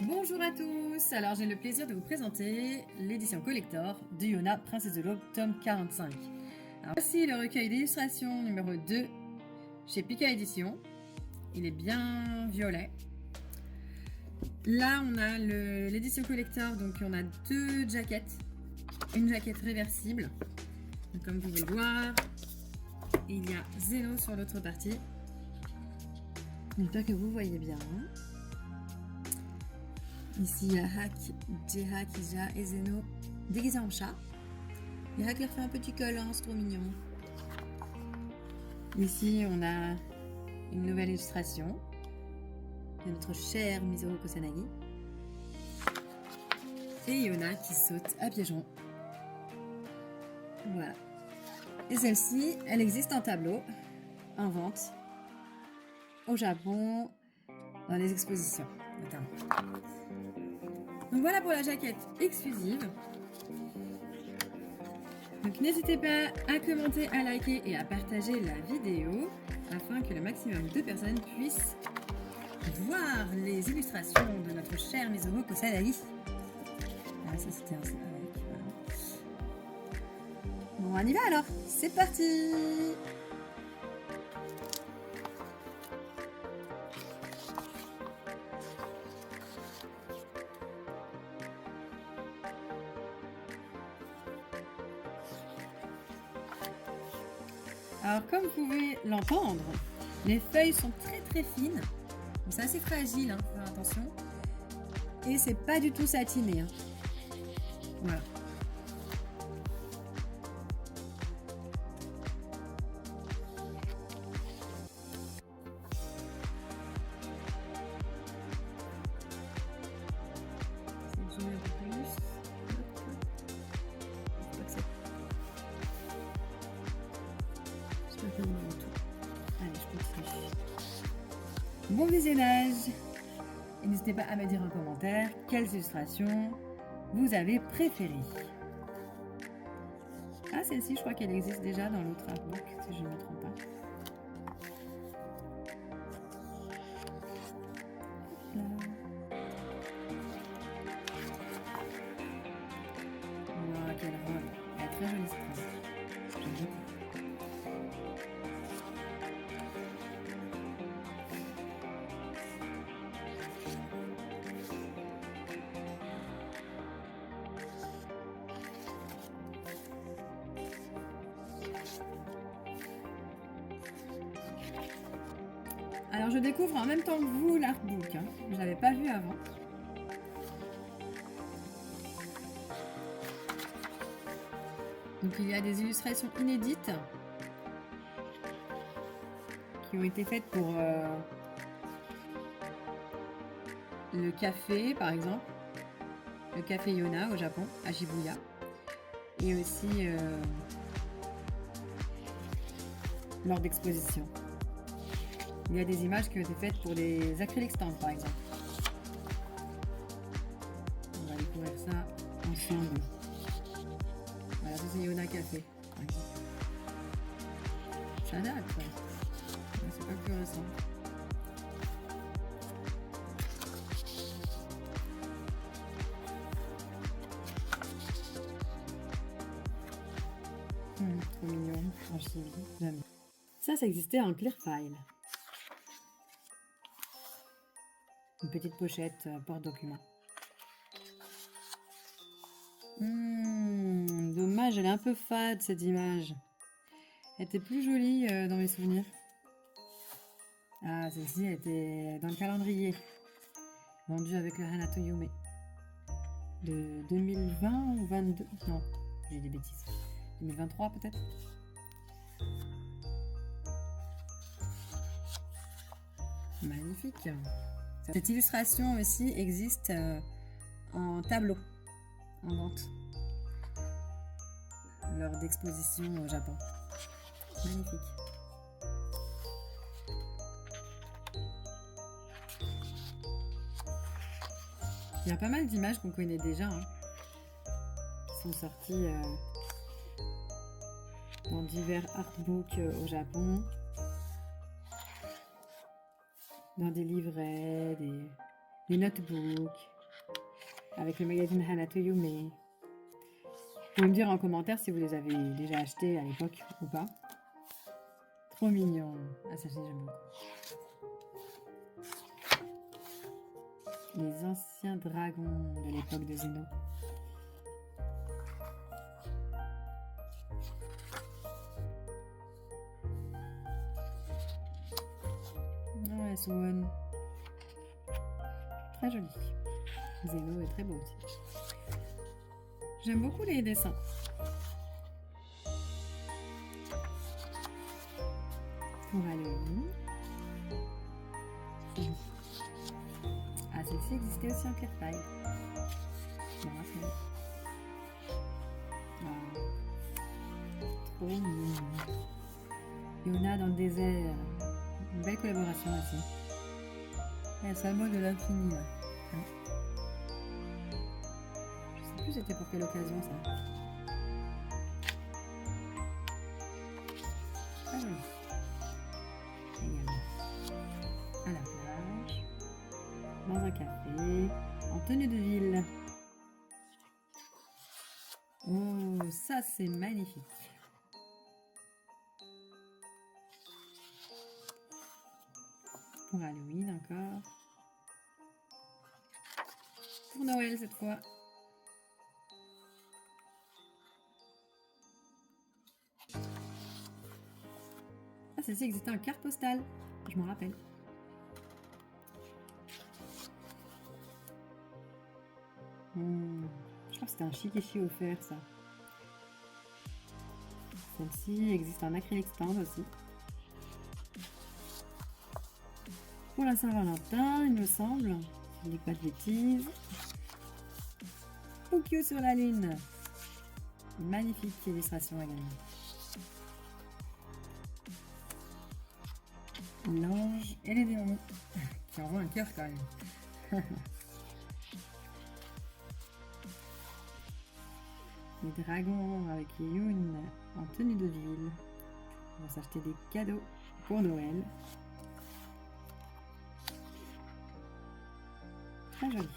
Bonjour à tous, alors j'ai le plaisir de vous présenter l'édition collector de Yona, Princesse de l'Aube, tome 45. Alors voici le recueil d'illustrations numéro 2 chez Pika Édition. Il est bien violet. Là on a l'édition collector, donc on a deux jaquettes. Une jaquette réversible, donc, comme vous pouvez le voir. Il y a Zeno sur l'autre partie. J'espère que vous voyez bien. Ici, il y a Hak, Jeha, Kija et Zeno déguisés en chat. Et Hak leur fait un petit câlin, c'est trop mignon. Ici, on a une nouvelle illustration de notre cher Mizoru Kusanagi. Et Yona qui saute à pieds joints. Voilà. Et celle-ci, elle existe en tableau, en vente, au Japon, dans les expositions, notamment. Donc voilà pour la jaquette exclusive. Donc n'hésitez pas à commenter, à liker et à partager la vidéo afin que le maximum de personnes puissent voir les illustrations de notre cher Mizoru Kusanagi. Ah, ça c'était un avec, voilà. Bon, on y va alors, c'est parti! Alors comme vous pouvez l'entendre, les feuilles sont très fines, c'est assez fragile, hein, faut faire attention, et c'est pas du tout satiné. Hein. Voilà. C'est un peu plus. Allez, je continue. Bon visionnage. Et n'hésitez pas à me dire en commentaire quelles illustrations vous avez préférées. Ah, celle-ci, je crois qu'elle existe déjà dans l'autre artbook, si je ne me trompe pas. Voilà, quelle robe. Elle est très jolie cette robe. J'aime beaucoup. Alors je découvre en même temps que vous l'artbook, hein. Je ne l'avais pas vu avant. Donc il y a des illustrations inédites qui ont été faites pour le café par exemple, le café Yona au Japon, à Shibuya, et aussi lors d'expositions. Il y a des images qui ont été faites pour des acryliques stands par exemple. On va découvrir ça ensemble. Voilà, ça c'est Yona Café par exemple. Ça date quoi. C'est pas plus récent. Trop mignon, archive, j'aime. Ça existait en clear file. Une petite pochette porte-document. Dommage, elle est un peu fade cette image. Elle était plus jolie dans mes souvenirs. Ah, celle-ci était dans le calendrier. Vendue avec le Hanato Yume. De 2020 ou 22? Non, j'ai des bêtises. 2023 peut-être? Magnifique. Cette illustration aussi existe en tableau, en vente, lors d'expositions au Japon. Magnifique. Il y a pas mal d'images qu'on connaît déjà, hein, qui sont sorties dans divers artbooks au Japon. Dans des livrets, des notebooks, avec le magazine Hana-to-You, mais vous pouvez me dire en commentaire si vous les avez déjà achetés à l'époque ou pas. Trop mignon. Ah, ça, j'aime beaucoup. Les anciens dragons de l'époque de Zeno. Ouais, Swan. Très joli. Zeno est très beau aussi. J'aime beaucoup les dessins. Pour Halloween. Ah, celle-ci existait aussi en clé de paille. Je me rappelle. Ah. Trop mignon. Yona dans le désert. Une belle collaboration aussi. Et le symbole de l'infini là. Je sais plus c'était pour quelle occasion ça. Très joli. Également. À la plage. Dans un café. En tenue de ville. Oh, ça c'est magnifique. Pour Halloween encore. Pour Noël cette fois. Ah, celle-ci existait en carte postale. Je m'en rappelle. Je crois que c'était un Shikishi offert ça. Celle-ci existe en acrylique stand aussi. Pour la Saint-Valentin, il me semble. Si je dis pas de bêtises. Okyo sur la lune. Une magnifique illustration également. L'ange et les démons. Qui envoie un cœur quand même. Les dragons avec Yoon en tenue de ville. On va s'acheter des cadeaux pour Noël. Très joli.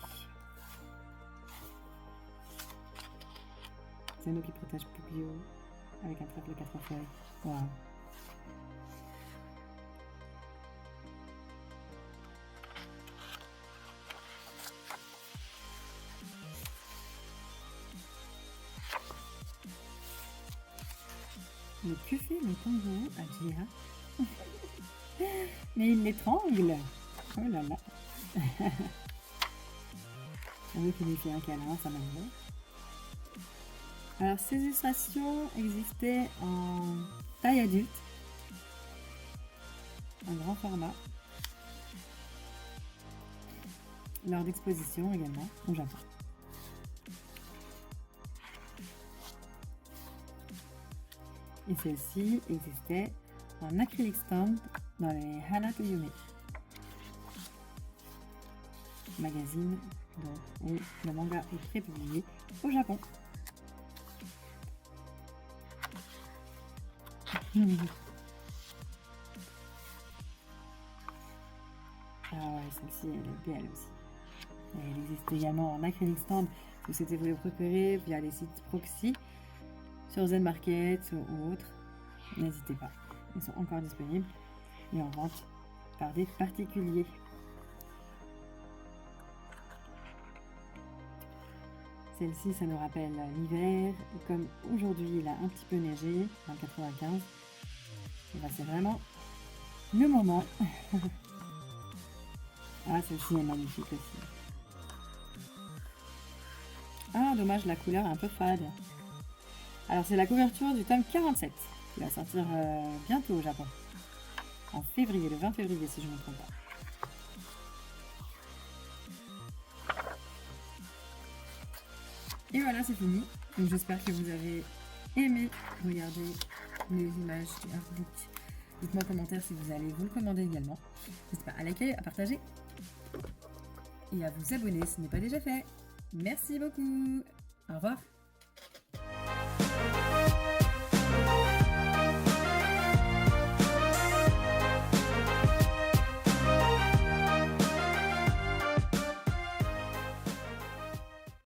Zeno qui protège Puglio avec un trèfle 4 feuilles. Waouh. Mais que fait le kangourou à Jia? Mais il l'étrangle. Oh là là. On veut qu'il lui fait un câlin, ça m'a dit. Alors ces illustrations existaient en taille adulte, en grand format, lors d'expositions également au Japon. Et celle-ci existait en acrylique stand dans les Hana-to-You magazine où le manga est prépublié au Japon. Ah ouais, celle-ci elle est belle aussi. Et elle existe également en acrylique stand si c'était vous les préférez via les sites proxy sur Zen Market ou autres. N'hésitez pas, ils sont encore disponibles et en vente par des particuliers. Celle-ci, ça nous rappelle l'hiver. Et comme aujourd'hui, il a un petit peu neigé, dans le 95, et ben c'est vraiment le moment. Ah, celle-ci est magnifique aussi. Ah, dommage, la couleur est un peu fade. Alors, c'est la couverture du tome 47, qui va sortir bientôt au Japon. En février, le 20 février, si je ne me trompe pas. Et voilà, c'est fini. Donc j'espère que vous avez aimé regarder les images du artbook. Dites-moi en commentaire si vous allez vous le commander également. N'hésitez pas à liker, à partager et à vous abonner si ce n'est pas déjà fait. Merci beaucoup. Au revoir.